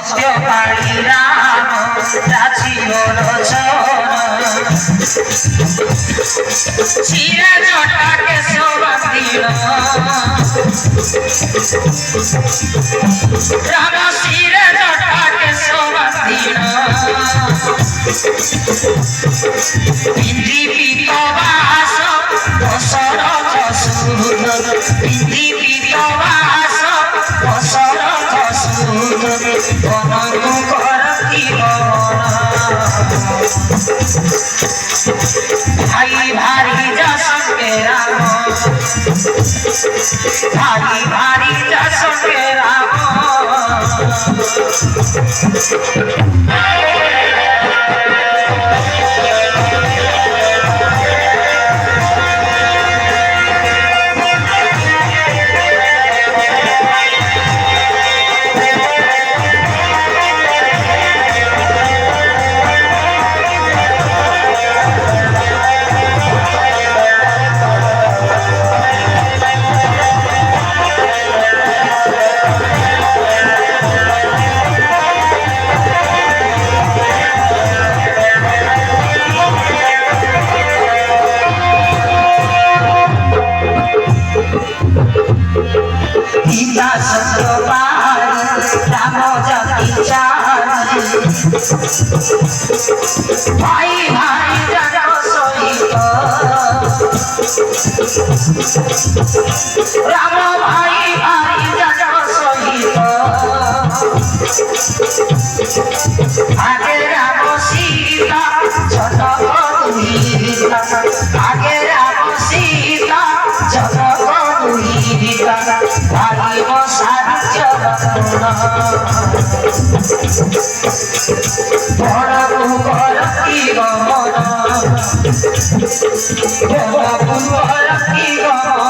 সত্যকারী রাম রাজিব লোচন শিরা জটাকে সবাদিল রাম শিরা জটাকে সবাদিল বিধি বিতবাস দশরথ সুত বিধি বিতবাস দশরথ সুত বনু করতি ভাই ভারি যশকে রাম ভাই ভারি যশকে রাম ভাই ভাই জানো সহিত রাম ভাই ভাই জানো সহিত আগে রাম সীতা জনক দুহিতা আগে রাম সীতা জনক দুহিতা ভাগিব সাহায্য বড় করতি গমন করতি গমন